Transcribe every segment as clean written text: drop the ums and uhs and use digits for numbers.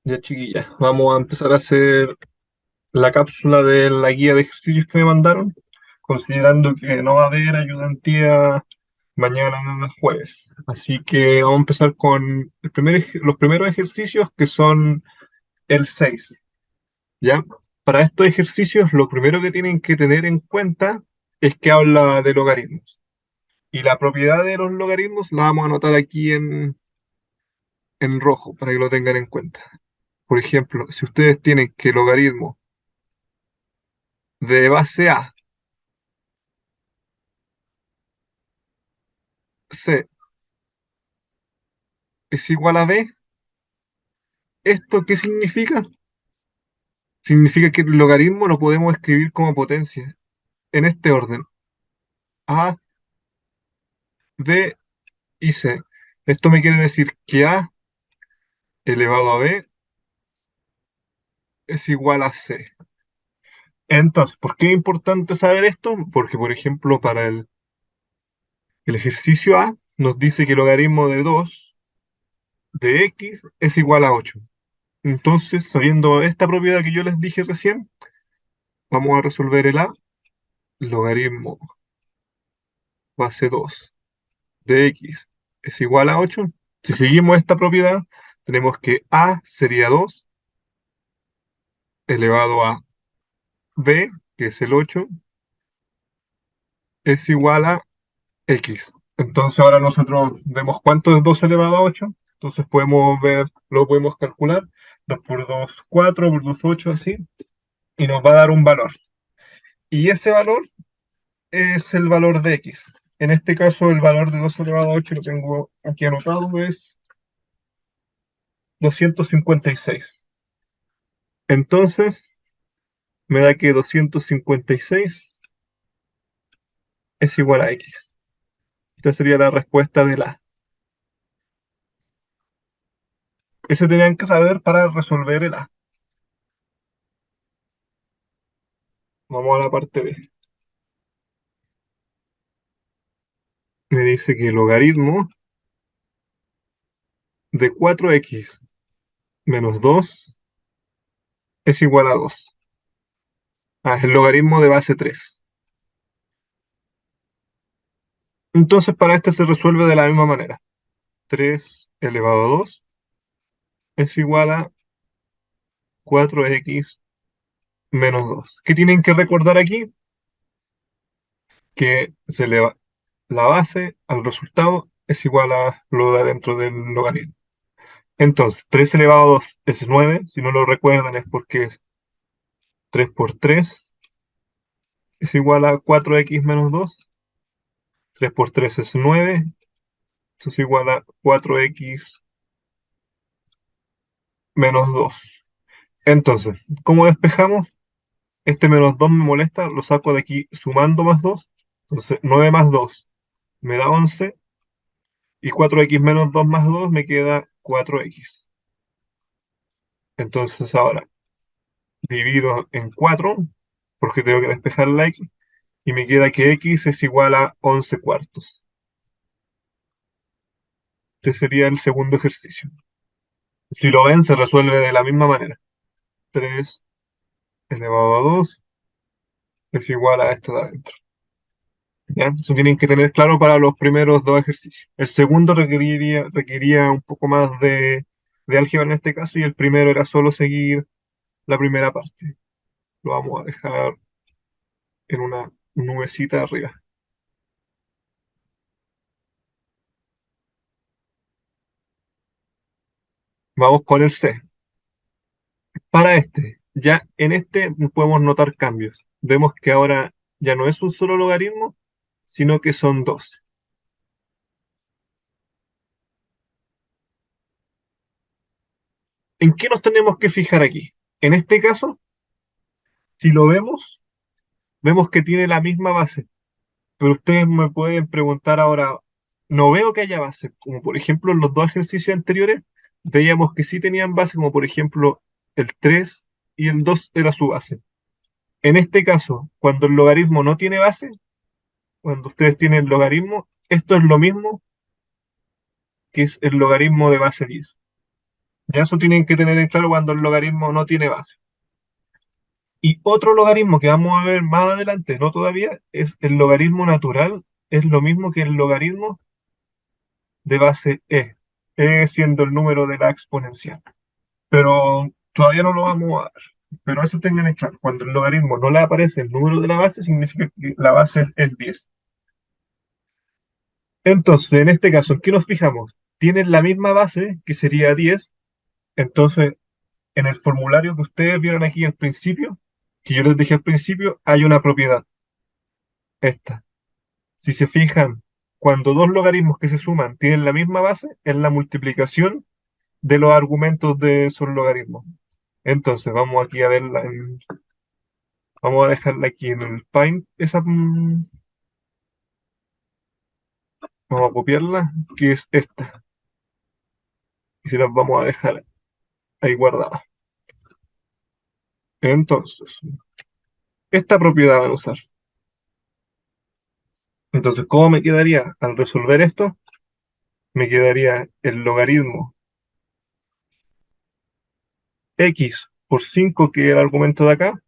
Ya, chiquilla, vamos a empezar a hacer la cápsula de la guía de ejercicios que me mandaron, considerando que no va a haber ayudantía mañana jueves. Así que vamos a empezar con los primeros ejercicios que son el 6. ¿Ya? Para estos ejercicios, lo primero que tienen que tener en cuenta es que habla de logaritmos. Y la propiedad de los logaritmos la vamos a anotar aquí en rojo para que lo tengan en cuenta. Por ejemplo, si ustedes tienen que logaritmo de base A, C es igual a B, ¿esto qué significa? Significa que el logaritmo lo podemos escribir como potencia, en este orden, A, B y C. Esto me quiere decir que A elevado a B es igual a C. Entonces, ¿por qué es importante saber esto? Porque, por ejemplo, para el ejercicio A nos dice que el logaritmo de 2 de X es igual a 8. Entonces, sabiendo esta propiedad que yo les dije recién, vamos a resolver el A, logaritmo base 2 de X es igual a 8. Si seguimos esta propiedad, tenemos que A sería 2 elevado a B, que es el 8, es igual a X. Entonces ahora nosotros vemos cuánto es 2 elevado a 8. Entonces podemos ver, lo podemos calcular. 2 por 2, 4, por 2, 8, así. Y nos va a dar un valor. Y ese valor es el valor de X. En este caso, el valor de 2 elevado a 8 lo tengo aquí anotado, es 256. Entonces, me da que 256 es igual a X. Esta sería la respuesta de la. Ese tenían que saber para resolver el A. Vamos a la parte B. Me dice que el logaritmo de 4x menos 2 es igual a 2. Ah, es el logaritmo de base 3. Entonces, para este se resuelve de la misma manera. 3 elevado a 2 es igual a 4x menos 2. ¿Qué tienen que recordar aquí? Que se eleva la base al resultado es igual a lo de adentro del logaritmo. Entonces, 3 elevado a 2 es 9. Si no lo recuerdan es porque es 3 por 3 es igual a 4x menos 2. 3 por 3 es 9. Eso es igual a 4x menos 2. Entonces, ¿cómo despejamos? Este menos 2 me molesta, lo saco de aquí sumando más 2. Entonces, 9 más 2 me da 11. Y 4x menos 2 más 2 me queda 4x. Entonces ahora divido en 4, porque tengo que despejar la x, y me queda que x es igual a 11 cuartos. Este sería el segundo ejercicio. Si lo ven, se resuelve de la misma manera. 3 elevado a 2 es igual a esto de adentro. ¿Ya? Eso tienen que tener claro para los primeros dos ejercicios. El segundo requería un poco más de álgebra en este caso, y el primero era solo seguir la primera parte. Lo vamos a dejar en una nubecita arriba. Vamos con el C. Para este, ya en este podemos notar cambios. Vemos que ahora ya no es un solo logaritmo, sino que son dos. ¿En qué nos tenemos que fijar aquí? En este caso, si lo vemos que tiene la misma base, pero ustedes me pueden preguntar ahora, no veo que haya base, como por ejemplo en los dos ejercicios anteriores, veíamos que sí tenían base, como por ejemplo el 3 y el 2 era su base. En este caso, cuando el logaritmo no tiene base, cuando ustedes tienen logaritmo, esto es lo mismo que es el logaritmo de base 10. Ya eso tienen que tener en claro cuando el logaritmo no tiene base. Y otro logaritmo que vamos a ver más adelante, no todavía, es el logaritmo natural, es lo mismo que el logaritmo de base e siendo el número de la exponencial. Pero todavía no lo vamos a ver. Pero eso tengan en claro, cuando el logaritmo no le aparece el número de la base, significa que la base es 10. Entonces, en este caso, ¿en qué nos fijamos? Tienen la misma base, que sería 10. Entonces, en el formulario que ustedes vieron aquí al principio, que yo les dije al principio, hay una propiedad, esta. Si se fijan, cuando dos logaritmos que se suman tienen la misma base, es la multiplicación de los argumentos de esos logaritmos. Entonces, vamos aquí a verla, vamos a dejarla aquí en el Paint, vamos a copiarla, que es esta, y se las vamos a dejar ahí guardadas. Entonces, esta propiedad van a usar. Entonces, ¿cómo me quedaría al resolver esto? Me quedaría el logaritmo x por 5, que es el argumento de acá,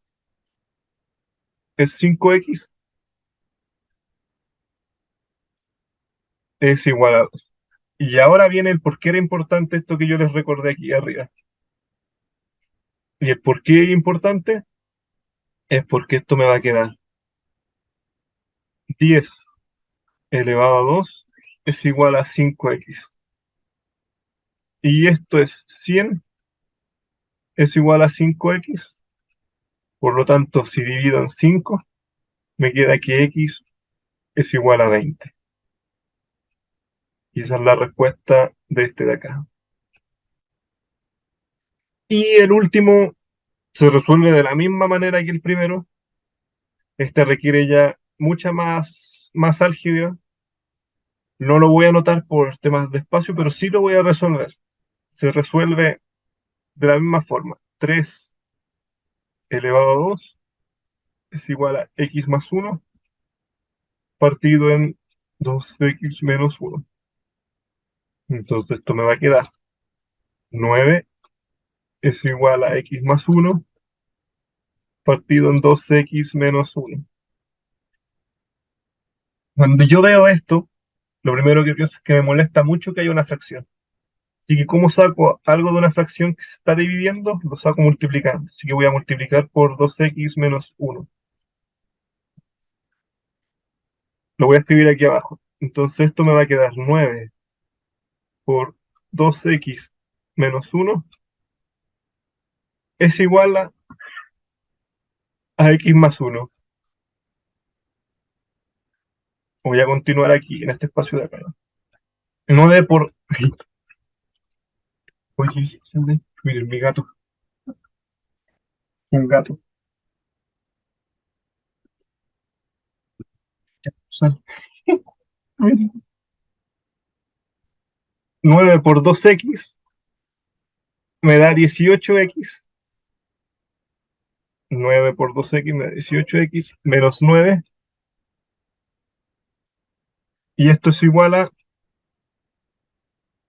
es 5x, es igual a 2. Y ahora viene el por qué era importante esto que yo les recordé aquí arriba. Y el por qué es importante es porque esto me va a quedar 10 elevado a 2 es igual a 5x. Y esto es 100 es igual a 5x. Por lo tanto, si divido en 5, me queda que x es igual a 20. Y esa es la respuesta de este de acá. Y el último se resuelve de la misma manera que el primero. Este requiere ya mucha más álgebra. No lo voy a anotar por temas de espacio, pero sí lo voy a resolver. Se resuelve de la misma forma. 3 elevado a 2 es igual a x más 1 partido en 2x menos 1. Entonces esto me va a quedar 9 es igual a x más 1 partido en 2x menos 1. Cuando yo veo esto, lo primero que pienso es que me molesta mucho que haya una fracción. Así que, ¿cómo saco algo de una fracción que se está dividiendo? Lo saco multiplicando. Así que voy a multiplicar por 2x menos 1. Lo voy a escribir aquí abajo. Entonces esto me va a quedar 9 por 2x menos 1 es igual a x más 1. Voy a continuar aquí, en este espacio de acá. 9 por... Oye, miren, mi gato. Un gato. Sal. 9 por 2x me da 18x. 9 por 2x me da 18x menos 9. Y esto es igual a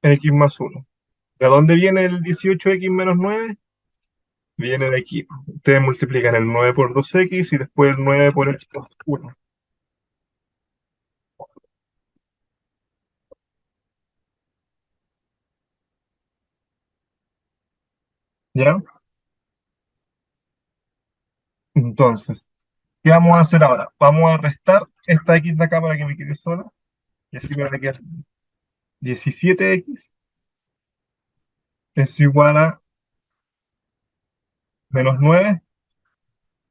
x más 1. ¿De dónde viene el 18x menos 9? Viene de aquí. Ustedes multiplican el 9 por 2x y después el 9 por x más 1. ¿Ya? Entonces, ¿qué vamos a hacer ahora? Vamos a restar esta x de acá para que me quede sola. Y así me va a quedar 17x es igual a menos 9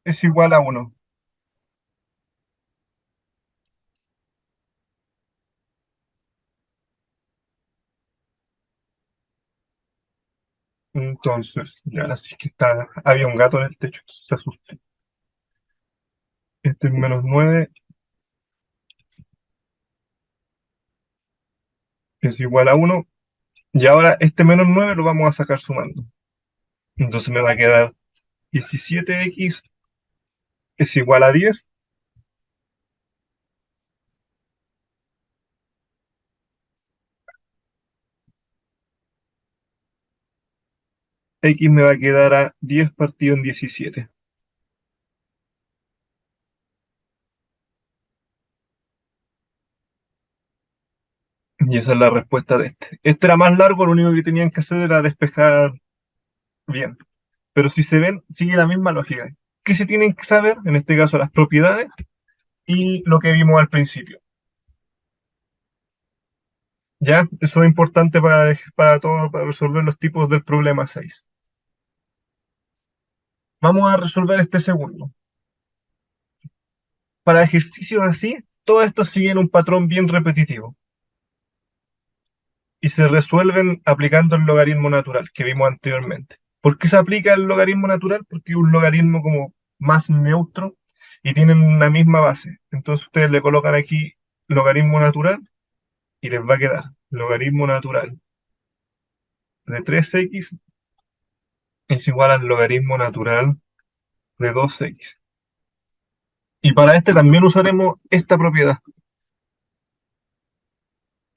es igual a 1. Entonces, y ahora sí que había un gato en el techo, entonces se asusté. Este es menos 9 es igual a 1. Y ahora este menos 9 lo vamos a sacar sumando. Entonces me va a quedar 17x es igual a 10. X me va a quedar a 10 partido en 17. Y esa es la respuesta de este. Este era más largo, lo único que tenían que hacer era despejar bien. Pero si se ven, sigue la misma lógica. ¿Qué se tienen que saber? En este caso, las propiedades y lo que vimos al principio. ¿Ya? Eso es importante para todo, para resolver los tipos del problema 6. Vamos a resolver este segundo. Para ejercicios así, todos estos siguen un patrón bien repetitivo y se resuelven aplicando el logaritmo natural que vimos anteriormente. ¿Por qué se aplica el logaritmo natural? Porque es un logaritmo como más neutro y tienen una misma base. Entonces ustedes le colocan aquí logaritmo natural y les va a quedar logaritmo natural de 3x es igual al logaritmo natural de 2x. Y para este también usaremos esta propiedad,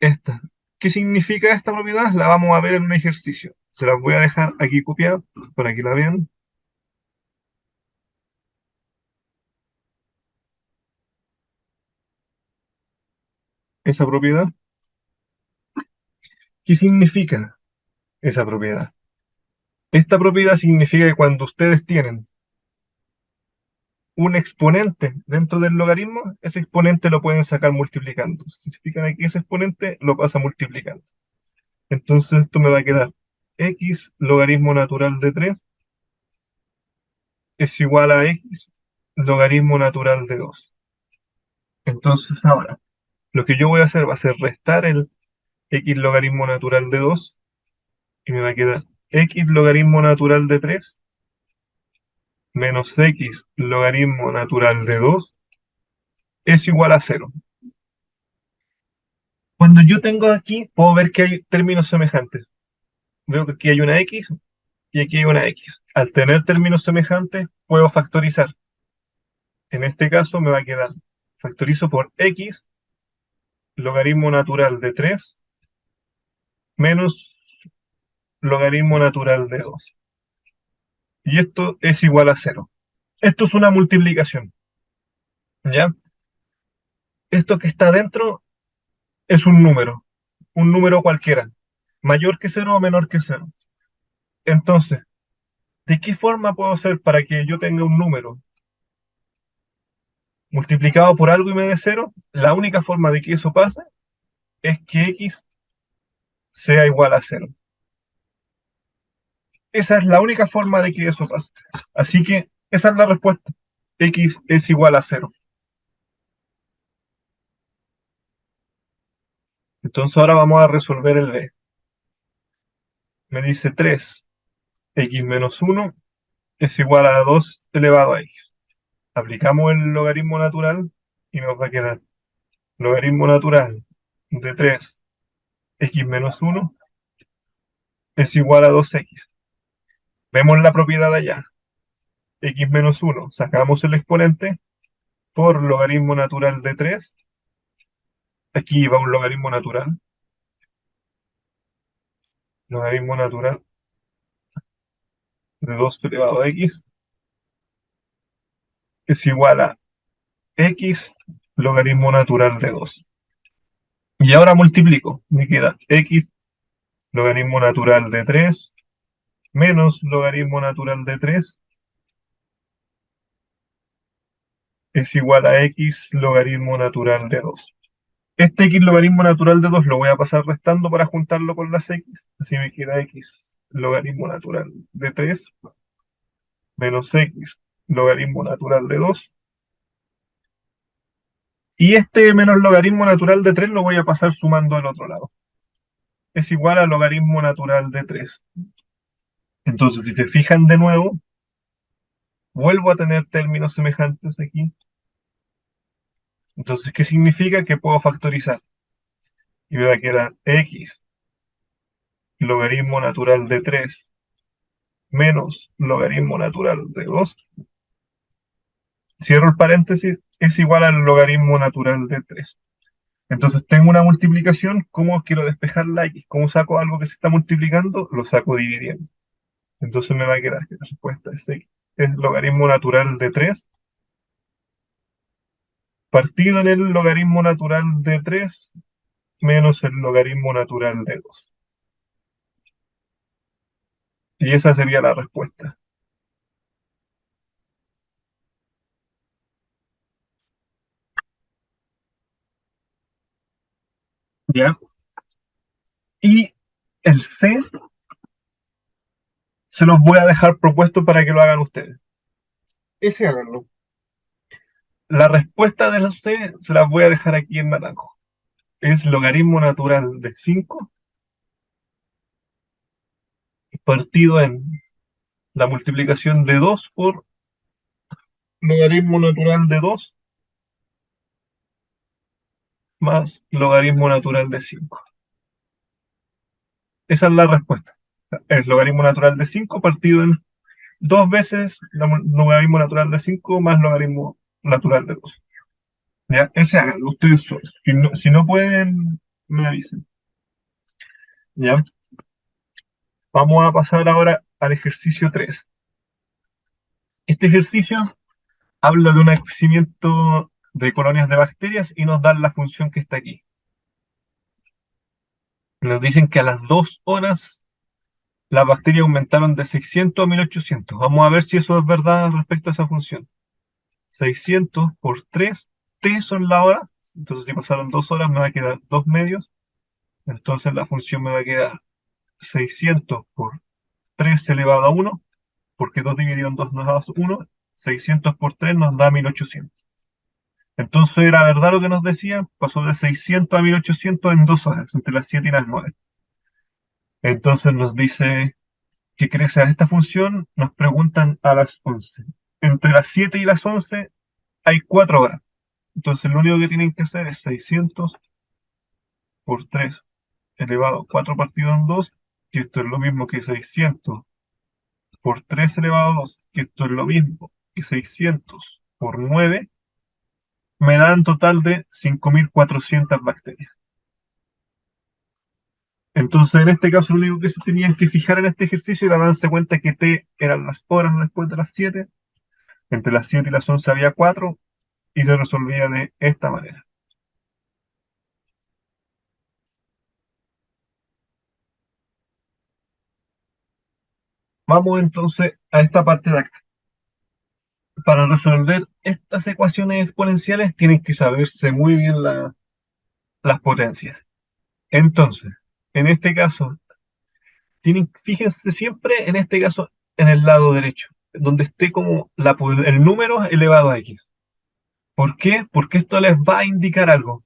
esta. ¿Qué significa esta propiedad? La vamos a ver en un ejercicio. Se las voy a dejar aquí copiada para que la vean. Esa propiedad. ¿Qué significa esa propiedad? Esta propiedad significa que cuando ustedes tienen un exponente dentro del logaritmo, ese exponente lo pueden sacar multiplicando. Significa que ese exponente lo pasa multiplicando. Entonces esto me va a quedar x logaritmo natural de 3 es igual a x logaritmo natural de 2. Entonces ahora, lo que yo voy a hacer va a ser restar el x logaritmo natural de 2 y me va a quedar x logaritmo natural de 3 menos x logaritmo natural de 2 es igual a 0. Cuando yo tengo aquí, puedo ver que hay términos semejantes. Veo que aquí hay una x y aquí hay una x. Al tener términos semejantes, puedo factorizar. En este caso me va a quedar, factorizo por x logaritmo natural de 3 menos logaritmo natural de 2. Y esto es igual a 0. Esto es una multiplicación, ¿ya? Esto que está dentro es un número cualquiera, mayor que 0 o menor que 0. Entonces, ¿de qué forma puedo hacer para que yo tenga un número multiplicado por algo y me dé 0? La única forma de que eso pase es que x sea igual a 0. Esa es la única forma de que eso pase. Así que esa es la respuesta. X es igual a 0. Entonces ahora vamos a resolver el b. Me dice 3x menos 1 es igual a 2 elevado a x. Aplicamos el logaritmo natural y nos va a quedar logaritmo natural de 3x menos 1 es igual a 2x. Vemos la propiedad allá. X menos 1, sacamos el exponente por logaritmo natural de 3. Aquí va un logaritmo natural. Logaritmo natural de 2 elevado a x es igual a x logaritmo natural de 2. Y ahora multiplico. Me queda x logaritmo natural de 3 menos logaritmo natural de 3 es igual a x logaritmo natural de 2. Este x logaritmo natural de 2 lo voy a pasar restando para juntarlo con las x. Así me queda x logaritmo natural de 3 menos x logaritmo natural de 2. Y este menos logaritmo natural de 3 lo voy a pasar sumando al otro lado. Es igual a logaritmo natural de 3. Entonces, si se fijan de nuevo, vuelvo a tener términos semejantes aquí. Entonces, ¿qué significa? Que puedo factorizar. Y me va a quedar x logaritmo natural de 3 menos logaritmo natural de 2. Cierro el paréntesis, es igual al logaritmo natural de 3. Entonces tengo una multiplicación, ¿cómo quiero despejar la x? ¿Cómo saco algo que se está multiplicando? Lo saco dividiendo. Entonces me va a quedar que la respuesta es X. Es logaritmo natural de 3 partido en el logaritmo natural de 3 menos el logaritmo natural de 2. Y esa sería la respuesta. ¿Ya? Y el C se los voy a dejar propuesto para que lo hagan ustedes. Ese háganlo. La respuesta del C se las voy a dejar aquí en naranjo. Es logaritmo natural de 5 partido en la multiplicación de 2 por logaritmo natural de 2 más logaritmo natural de 5. Esa es la respuesta. Es logaritmo natural de 5 partido en dos veces logaritmo natural de 5 más logaritmo natural de 2. ¿Ya? Ese háganlo ustedes solos. Si no pueden, me avisen. ¿Ya? Vamos a pasar ahora al ejercicio 3. Este ejercicio habla de un crecimiento de colonias de bacterias y nos dan la función que está aquí. Nos dicen que a las 2 horas las bacterias aumentaron de 600 a 1800. Vamos a ver si eso es verdad respecto a esa función. 600 por 3, t son la hora. Entonces si pasaron 2 horas me va a quedar 2 medios. Entonces la función me va a quedar 600 por 3 elevado a 1, porque 2 dividido en 2 nos da 1. 600 por 3 nos da 1800. Entonces era verdad lo que nos decía, pasó de 600 a 1800 en 2 horas, entre las 7 y las 9. Entonces nos dice que crece a esta función, nos preguntan a las 11. Entre las 7 y las 11 hay 4 horas. Entonces lo único que tienen que hacer es 600 por 3 elevado a 4 partido en 2, que esto es lo mismo que 600 por 3 elevado a 2, que esto es lo mismo que 600 por 9, me dan total de 5400 bacterias. Entonces, en este caso, lo único que se tenían que fijar en este ejercicio era darse cuenta que T eran las horas después de las 7, entre las 7 y las 11 había 4, y se resolvía de esta manera. Vamos entonces a esta parte de acá. Para resolver estas ecuaciones exponenciales tienen que saberse muy bien las potencias. Entonces, en este caso, fíjense siempre en este caso en el lado derecho, donde esté como el número elevado a x. ¿Por qué? Porque esto les va a indicar algo.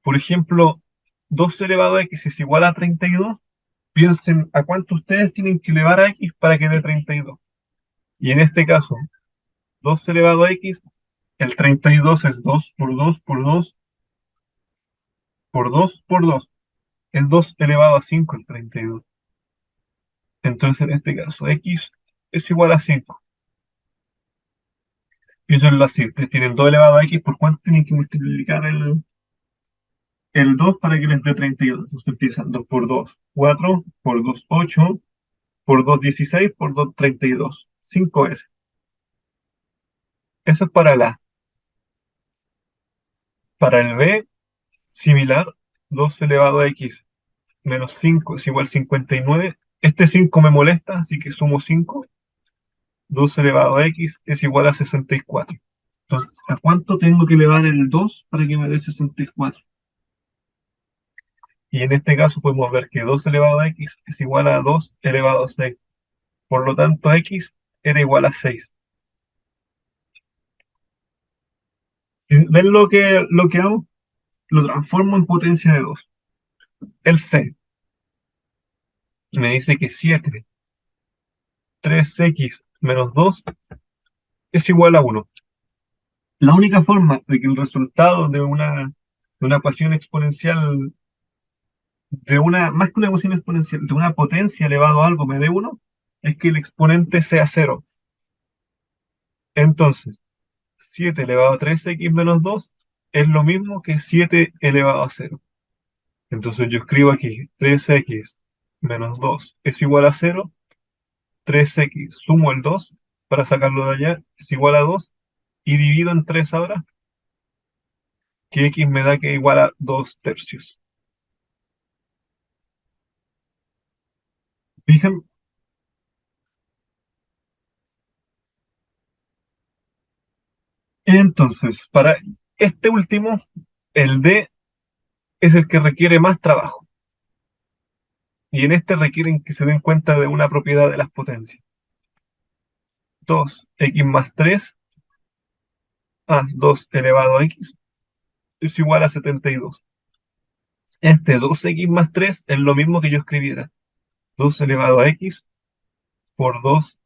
Por ejemplo, 2 elevado a x es igual a 32. Piensen a cuánto ustedes tienen que elevar a x para que dé 32. Y en este caso, 2 elevado a x, el 32 es 2 por 2 por 2 por 2 por 2. Es 2 elevado a 5 el 32. Entonces, en este caso, x es igual a 5. Piénsenlo así, ustedes tienen 2 elevado a x, ¿por cuánto tienen que multiplicar el 2 para que les dé 32? Entonces empiezan 2 por 2, 4, por 2, 8, por 2, 16, por 2, 32. 5 veces. Eso es para el A. Para el B, similar, 2 elevado a x menos 5 es igual a 59. Este 5 me molesta, así que sumo 5. 2 elevado a x es igual a 64. Entonces, ¿a cuánto tengo que elevar el 2 para que me dé 64? Y en este caso podemos ver que 2 elevado a x es igual a 2 elevado a 6. Por lo tanto, x era igual a 6. ¿Ven lo que hago? Lo transformo en potencia de 2. El c me dice que 7, 3x menos 2 es igual a 1. La única forma de que el resultado de una ecuación exponencial, más que una ecuación exponencial, de una potencia elevado a algo me dé 1, es que el exponente sea 0. Entonces, 7 elevado a 3x menos 2 es lo mismo que 7 elevado a 0. Entonces yo escribo aquí 3x menos 2 es igual a 0, 3x, sumo el 2 para sacarlo de allá, es igual a 2, y divido en 3 ahora, que x me da que es igual a 2 tercios. Fíjense, entonces, para este último, el d es el que requiere más trabajo, y en este requieren que se den cuenta de una propiedad de las potencias. 2x más 3 más 2 elevado a x es igual a 72. Este 2x más 3 es lo mismo que yo escribiera 2 elevado a x por 2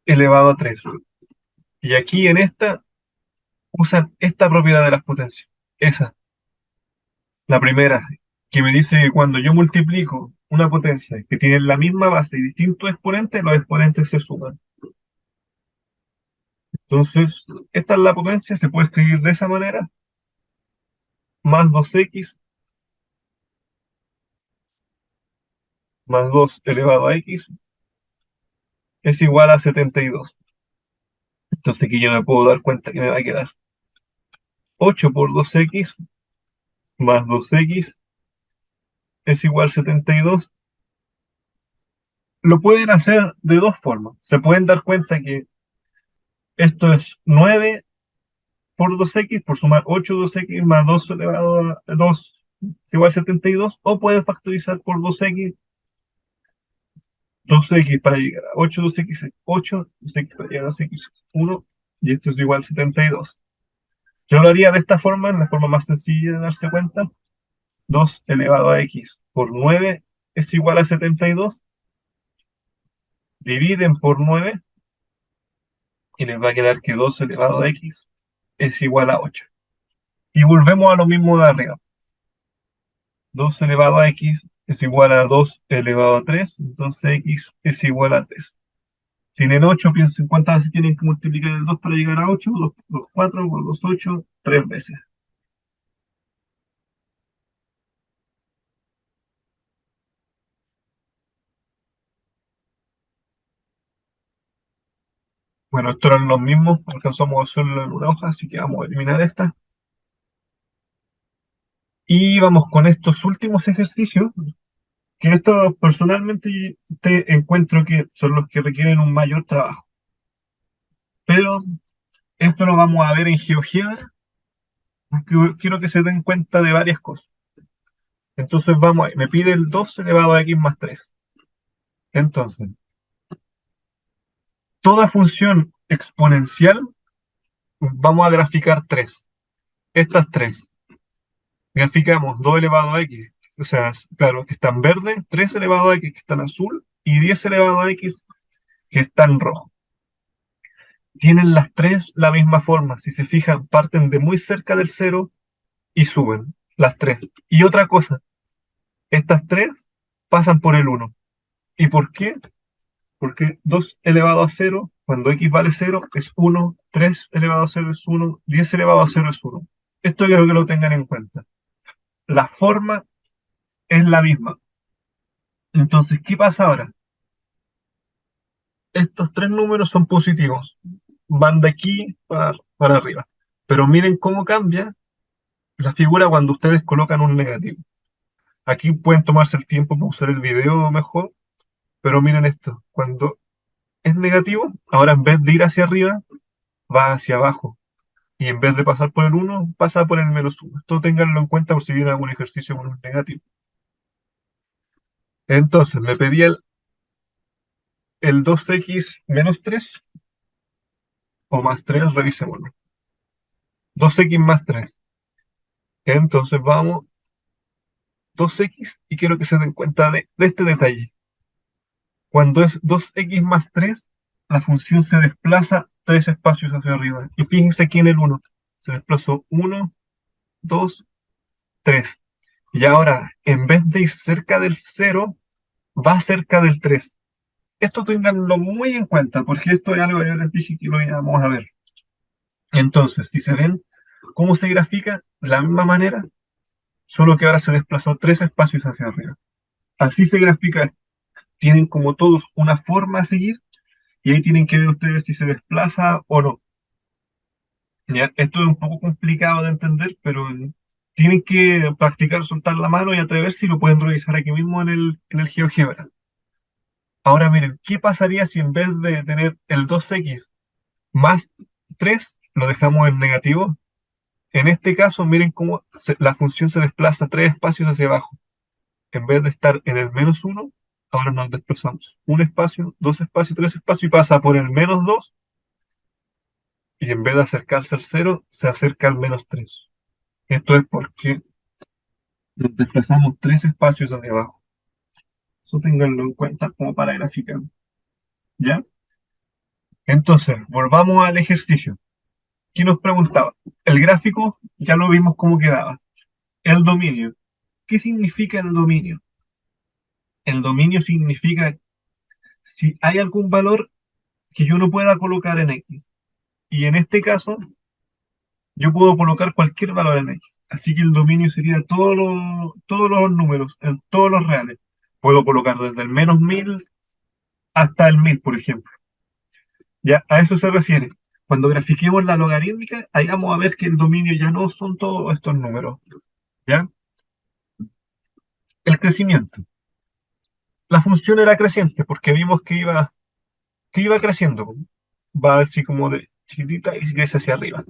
elevado a 3. Y aquí en esta usan esta propiedad de las potencias. Esa, la primera, que me dice que cuando yo multiplico una potencia que tiene la misma base y distintos exponentes, los exponentes se suman. Entonces, esta es la potencia, se puede escribir de esa manera, más 2x más 2 elevado a x es igual a 72. Entonces aquí yo me puedo dar cuenta que me va a quedar 8 por 2x más 2x es igual a 72. Lo pueden hacer de dos formas. Se pueden dar cuenta que esto es 9 por 2x, por sumar 8 2x más 2 elevado a 2 es igual a 72, o pueden factorizar por 2x para llegar a 8, 2x es 8, 2x para llegar a 2x es 1, y esto es igual a 72. Yo lo haría de esta forma, en la forma más sencilla de darse cuenta. 2 elevado a x por 9 es igual a 72. Dividen por 9 y les va a quedar que 2 elevado a x es igual a 8. Y volvemos a lo mismo de arriba. 2 elevado a x es igual a 2 elevado a 3, entonces x es igual a 3. Tienen 8, piensen cuántas veces tienen que multiplicar el 2 para llegar a 8. 2, 2 4, por 2, 8, 3 veces. Bueno, estos eran los mismos, alcanzamos a hacerlo en una hoja, así que vamos a eliminar esta. Y vamos con estos últimos ejercicios, que estos personalmente te encuentro que son los que requieren un mayor trabajo. Pero esto lo vamos a ver en GeoGebra, porque quiero que se den cuenta de varias cosas. Entonces vamos, me pide el 2 elevado a x más 3. Entonces, toda función exponencial, vamos a graficar tres. Estas tres. Graficamos 2 elevado a x, o sea, claro, que está en verde, 3 elevado a x que está en azul, y 10 elevado a x que está en rojo. Tienen las tres la misma forma. Si se fijan, parten de muy cerca del cero y suben las tres. Y otra cosa, estas tres pasan por el 1. ¿Y por qué? Porque 2 elevado a 0, cuando x vale 0, es 1, 3 elevado a 0 es 1, 10 elevado a 0 es 1. Esto quiero que lo tengan en cuenta. La forma es la misma. Entonces, ¿qué pasa ahora? Estos tres números son positivos. Van de aquí para arriba. Pero miren cómo cambia la figura cuando ustedes colocan un negativo. Aquí pueden tomarse el tiempo para usar el video mejor, pero miren esto. Cuando es negativo, ahora en vez de ir hacia arriba, va hacia abajo. Y en vez de pasar por el 1, pasa por el -1. Esto ténganlo en cuenta por si viene algún ejercicio con un negativo. Entonces, me pedía el 2x menos 3 o más 3, revisémoslo. 2x más 3. Entonces vamos, 2x, y quiero que se den cuenta de este detalle. Cuando es 2x más 3, la función se desplaza 3 espacios hacia arriba. Y fíjense aquí en el 1. Se desplazó 1, 2, 3. Y ahora, en vez de ir cerca del 0, va cerca del 3. Esto tenganlo muy en cuenta, porque esto es algo que yo les dije que lo íbamos a ver. Entonces, si se ven cómo se grafica, de la misma manera, solo que ahora se desplazó 3 espacios hacia arriba. Así se grafica. Tienen como todos una forma a seguir, y ahí tienen que ver ustedes si se desplaza o no. ¿Ya? Esto es un poco complicado de entender, pero tienen que practicar soltar la mano y atreverse y lo pueden revisar aquí mismo en el GeoGebra. Ahora miren, ¿qué pasaría si en vez de tener el 2x más 3 lo dejamos en negativo? En este caso, miren cómo la función se desplaza 3 espacios hacia abajo. En vez de estar en el -1, ahora nos desplazamos un espacio, 2 espacios, 3 espacios y pasa por el -2 y en vez de acercarse al 0, se acerca al -3. Esto es porque nos desplazamos 3 espacios hacia abajo. Eso ténganlo en cuenta como para graficar. ¿Ya? Entonces, volvamos al ejercicio. ¿Qué nos preguntaba? El gráfico ya lo vimos cómo quedaba. El dominio. ¿Qué significa el dominio? El dominio significa si hay algún valor que yo no pueda colocar en X. Y en este caso, yo puedo colocar cualquier valor en X. Así que el dominio sería todos los números, todos los reales. Puedo colocar desde el -1000 hasta el 1000, por ejemplo. Ya, a eso se refiere. Cuando grafiquemos la logarítmica, ahí vamos a ver que el dominio ya no son todos estos números. ¿Ya? El crecimiento. La función era creciente porque vimos que iba creciendo. Va así como de chiquitita y crece hacia arriba.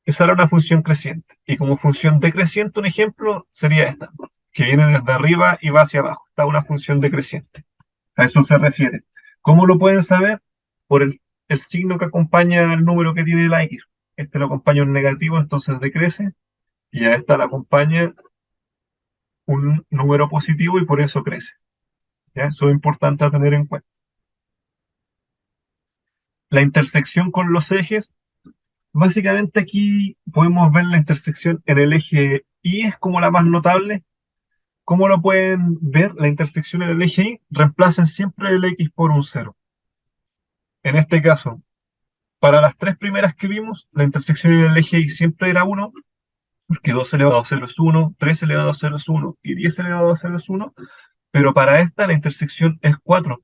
Esa era una función creciente. Y como función decreciente, un ejemplo sería esta, que viene desde arriba y va hacia abajo. Está una función decreciente. A eso se refiere. ¿Cómo lo pueden saber? Por el signo que acompaña al número que tiene la X. Este lo acompaña un negativo, entonces decrece. Y a esta la acompaña un número positivo y por eso crece. ¿Ya? Eso es importante a tener en cuenta. La intersección con los ejes. Básicamente aquí podemos ver la intersección en el eje Y, es como la más notable. ¿Cómo lo pueden ver? La intersección en el eje Y, reemplacen siempre el X por un cero. En este caso, para las tres primeras que vimos, la intersección en el eje Y siempre era 1, porque 2 elevado a 0 es 1, 3 elevado a 0 es 1 y 10 elevado a 0 es 1. Pero para esta la intersección es 4,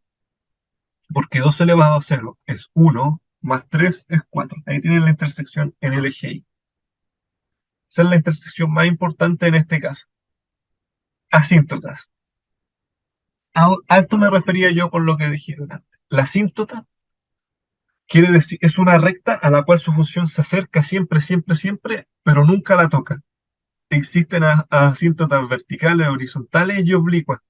porque 2 elevado a 0 es 1, más 3 es 4. Ahí tienen la intersección en el eje Y. Esa es la intersección más importante en este caso. Asíntotas. A esto me refería yo con lo que dijeron antes. La asíntota quiere decir, es una recta a la cual su función se acerca siempre, siempre, siempre, pero nunca la toca. Existen asíntotas verticales, horizontales y oblicuas.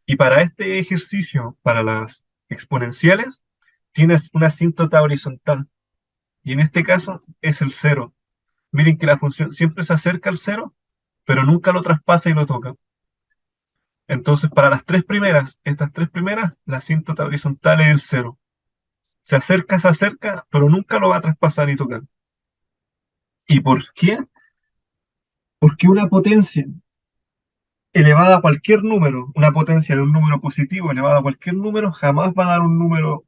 Y para este ejercicio, para las exponenciales, tienes una asíntota horizontal. Y en este caso es el cero. Miren que la función siempre se acerca al cero, pero nunca lo traspasa y lo toca. Entonces, para las tres primeras, estas tres primeras, la asíntota horizontal es el cero. Se acerca, pero nunca lo va a traspasar y tocar. ¿Y por qué? Porque una potencia elevada a cualquier número, una potencia de un número positivo elevada a cualquier número, jamás va a dar un número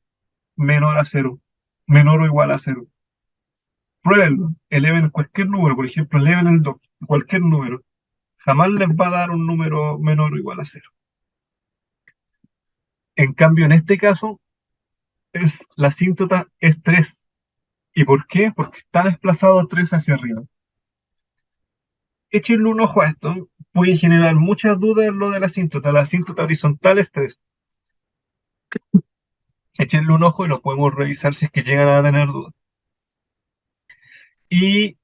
menor a cero, menor o igual a cero. Pruébenlo, eleven cualquier número, por ejemplo, eleven el 2, cualquier número, jamás les va a dar un número menor o igual a cero. En cambio, en este caso, la asíntota es 3. ¿Y por qué? Porque está desplazado 3 hacia arriba. Échenle un ojo a esto, puede generar muchas dudas en lo de la asíntota. La asíntota horizontal es 3. Échenle un ojo y lo podemos revisar si es que llegan a tener dudas. Y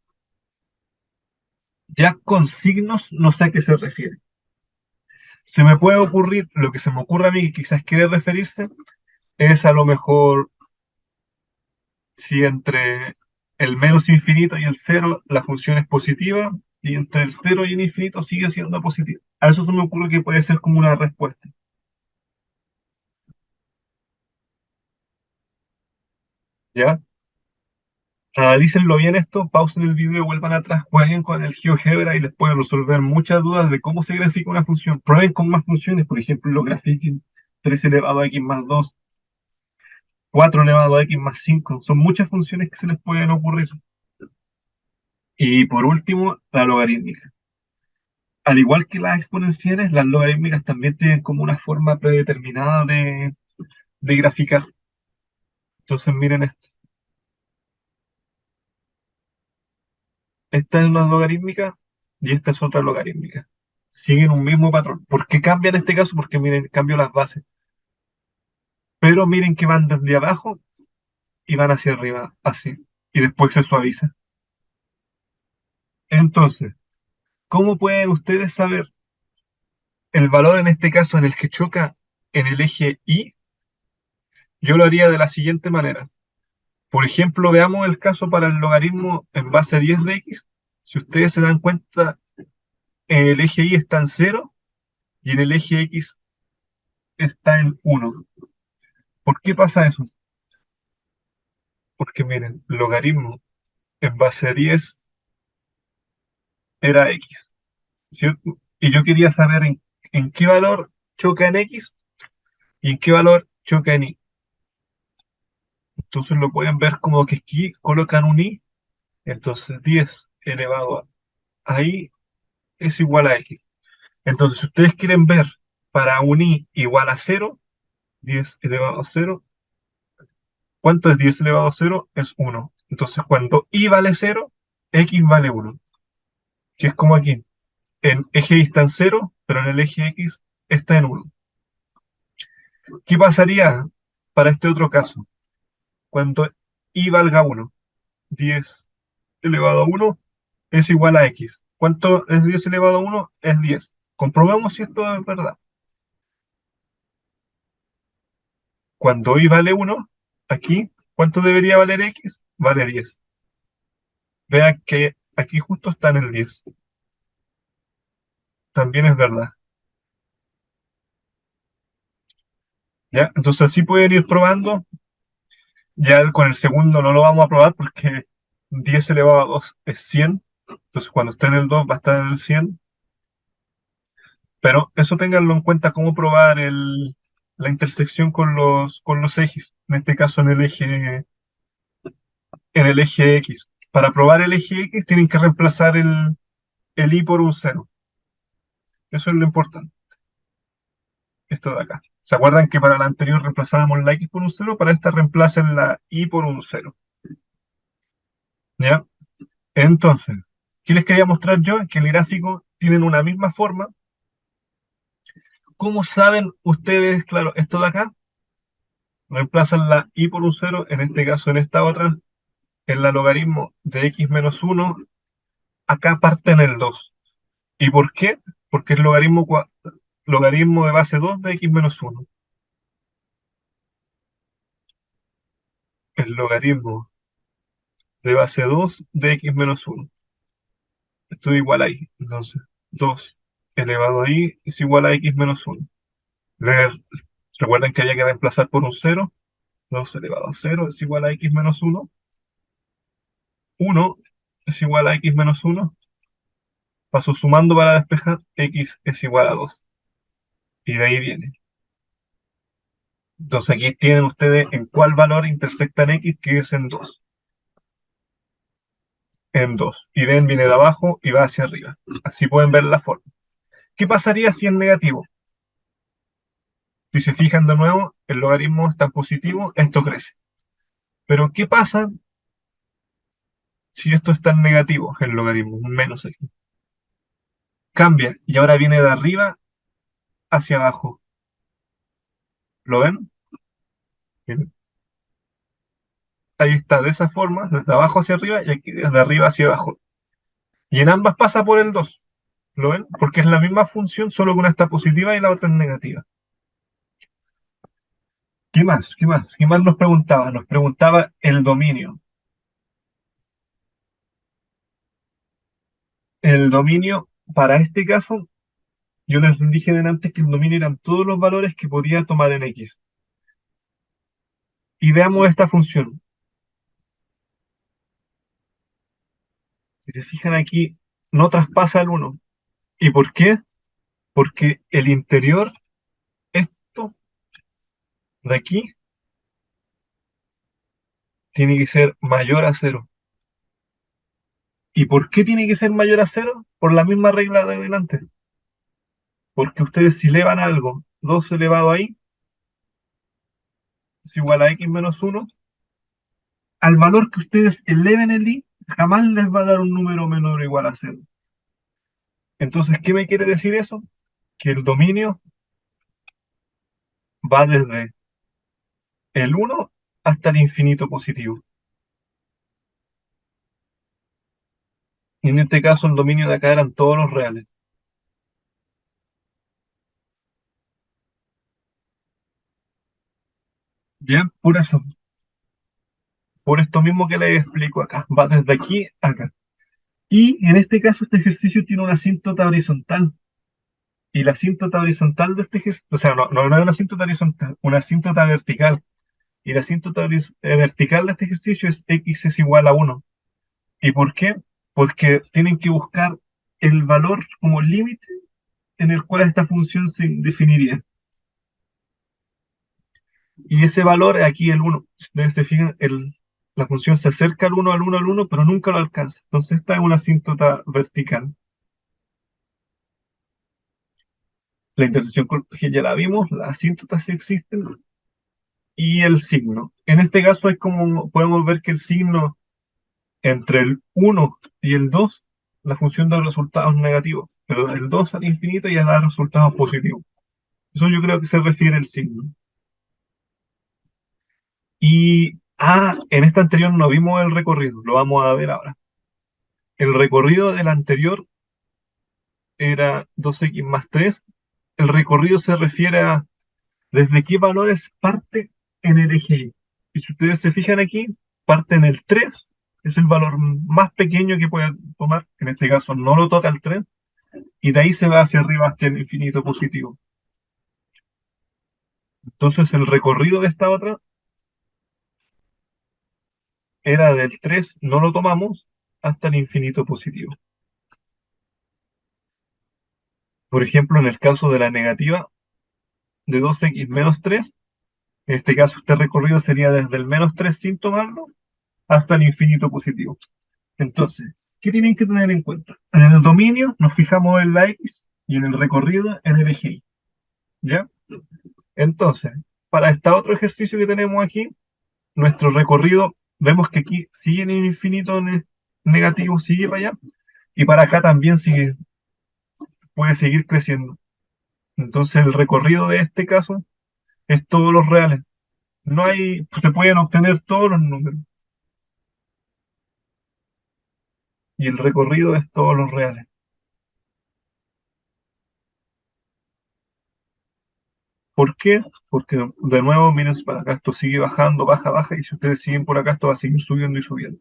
ya con signos no sé a qué se refiere. Se me puede ocurrir, lo que se me ocurre a mí que quizás quiere referirse, es a lo mejor si entre el menos infinito y el cero la función es positiva, y entre el cero y el infinito sigue siendo positiva. A eso se me ocurre que puede ser como una respuesta. ¿Ya? Analícenlo bien esto, pausen el video, vuelvan atrás, jueguen con el GeoGebra y les puede resolver muchas dudas de cómo se grafica una función. Prueben con más funciones, por ejemplo, lo grafiquen 3 elevado a x más 2, 4 elevado a x más 5. Son muchas funciones que se les pueden ocurrir. Y por último, la logarítmica. Al igual que las exponenciales, las logarítmicas también tienen como una forma predeterminada de graficar. Entonces miren esto. Esta es una logarítmica y esta es otra logarítmica. Siguen un mismo patrón. ¿Por qué cambia en este caso? Porque miren, cambio las bases. Pero miren que van desde abajo y van hacia arriba, así. Y después se suaviza. Entonces, ¿cómo pueden ustedes saber el valor en este caso en el que choca en el eje Y? Yo lo haría de la siguiente manera. Por ejemplo, veamos el caso para el logaritmo en base 10 de x. Si ustedes se dan cuenta, en el eje Y está en 0 y en el eje X está en 1. ¿Por qué pasa eso? Porque miren, logaritmo en base 10 era x, ¿cierto? Y yo quería saber en qué valor choca en x y en qué valor choca en y. Entonces lo pueden ver como que aquí colocan un y, entonces 10 elevado a y es igual a x. Entonces, si ustedes quieren ver para un i igual a 0, 10 elevado a 0, ¿cuánto es 10 elevado a 0? Es 1. Entonces, cuando i vale 0, x vale 1, que es como aquí. En eje y está en 0, pero en el eje X está en 1. ¿Qué pasaría para este otro caso? Cuando y valga 1, 10 elevado a 1 es igual a X. ¿Cuánto es 10 elevado a 1? Es 10. Comprobamos si esto es verdad. Cuando y vale 1, aquí, ¿cuánto debería valer X? Vale 10. Vean que aquí justo está en el 10. También es verdad. ¿Ya? Entonces así pueden ir probando. Ya con el segundo no lo vamos a probar porque 10 elevado a 2 es 100. Entonces cuando esté en el 2 va a estar en el 100. Pero eso ténganlo en cuenta, cómo probar la intersección con los ejes. En este caso en el eje X. Para probar el eje X tienen que reemplazar el y por un cero. Eso es lo importante. Esto de acá. ¿Se acuerdan que para la anterior reemplazábamos la x por un cero? Para esta reemplacen la y por un cero. ¿Ya? Entonces, ¿qué les quería mostrar yo? Que el gráfico tienen una misma forma. ¿Cómo saben ustedes, claro, esto de acá? Reemplazan la y por un cero, en este caso en esta otra, en la logaritmo de x menos 1, acá parten el 2. ¿Y por qué? Porque es logaritmo de base 2 de x menos 1. El logaritmo de base 2 de x menos 1. Esto es igual a y. Entonces, 2 elevado a y es igual a x menos 1. Le- Recuerden que había que reemplazar por un cero. 2 elevado a 0 es igual a x menos 1. 1 es igual a x menos 1. Paso sumando para despejar. X es igual a 2. Y de ahí viene. Entonces aquí tienen ustedes en cuál valor intersectan x, que es en 2. En 2. Y ven, viene de abajo y va hacia arriba. Así pueden ver la forma. ¿Qué pasaría si es negativo? Si se fijan de nuevo, el logaritmo está en positivo, esto crece. Pero ¿qué pasa si esto está en negativo, el logaritmo, un menos x? Cambia y ahora viene de arriba hacia abajo. ¿Lo ven? Bien. Ahí está, de esa forma, desde abajo hacia arriba y aquí desde arriba hacia abajo. Y en ambas pasa por el 2. ¿Lo ven? Porque es la misma función, solo que una está positiva y la otra es negativa. ¿Qué más? ¿Qué más? ¿Qué más nos preguntaba? Nos preguntaba el dominio. El dominio, para este caso, yo les dije antes que el dominio eran todos los valores que podía tomar en X. Y veamos esta función. Si se fijan aquí, no traspasa el 1. ¿Y por qué? Porque el interior, esto de aquí, tiene que ser mayor a 0. ¿Y por qué tiene que ser mayor a 0? Por la misma regla de delante. Porque ustedes si elevan algo, 2 elevado a y es igual a x menos 1. al valor que ustedes eleven el i, jamás les va a dar un número menor o igual a cero. Entonces, ¿qué me quiere decir eso? Que el dominio va desde el uno hasta el infinito positivo. Y en este caso el dominio de acá eran todos los reales. Bien, por esto mismo que les explico acá, va desde aquí a acá. Y en este caso este ejercicio tiene una asíntota horizontal. Y la asíntota horizontal de este ejercicio, o sea, no es una asíntota horizontal, una asíntota vertical. Y la asíntota vertical de este ejercicio es x es igual a uno. ¿Y por qué? Porque tienen que buscar el valor como límite en el cual esta función se definiría. Y ese valor es aquí el uno. Si ustedes se fijan, la función se acerca al uno al uno al uno pero nunca lo alcanza. Entonces esta es una asíntota vertical. La intersección con que ya la vimos, las asíntotas sí existen, y el signo. En este caso es como podemos ver que el signo entre el uno y el 2 la función da resultados negativos, pero del 2 al infinito ya da resultados positivos. Eso yo creo que se refiere al signo. Y, en esta anterior no vimos el recorrido, lo vamos a ver ahora. El recorrido del anterior era 2x más 3. El recorrido se refiere a desde qué valores parte en el eje Y. Y si ustedes se fijan aquí, parte en el 3, es el valor más pequeño que pueden tomar, en este caso no lo toca el 3, y de ahí se va hacia arriba hasta el infinito positivo. Entonces el recorrido de esta otra era del 3, no lo tomamos, hasta el infinito positivo. Por ejemplo, en el caso de la negativa de 2x menos 3, en este caso este recorrido sería desde el menos 3 sin tomarlo hasta el infinito positivo. Entonces, ¿qué tienen que tener en cuenta? En el dominio nos fijamos en la X y en el recorrido en el eje Y. ¿Ya? Entonces, para este otro ejercicio que tenemos aquí, nuestro recorrido, vemos que aquí sigue en el infinito negativo, sigue para allá, y para acá también sigue, puede seguir creciendo. Entonces, el recorrido de este caso es todos los reales. No hay, se pueden obtener todos los números, y el recorrido es todos los reales. ¿Por qué? Porque de nuevo, miren para acá, esto sigue bajando, baja, baja, y si ustedes siguen por acá, esto va a seguir subiendo y subiendo.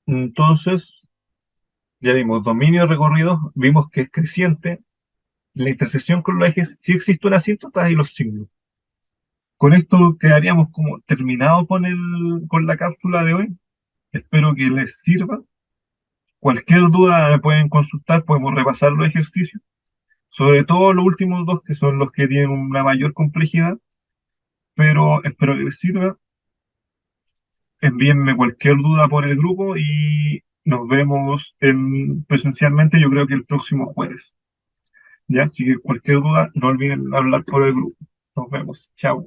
Entonces, ya vimos dominio recorrido, vimos que es creciente, la intersección con los ejes, sí existe una asíntota y los signos. Con esto quedaríamos como terminado con la cápsula de hoy. Espero que les sirva. Cualquier duda me pueden consultar, podemos repasar los ejercicios, sobre todo los últimos dos, que son los que tienen una mayor complejidad, pero espero que les sirva. Envíenme cualquier duda por el grupo y nos vemos presencialmente, yo creo que el próximo jueves. Ya, así que cualquier duda, no olviden hablar por el grupo. Nos vemos. Chao.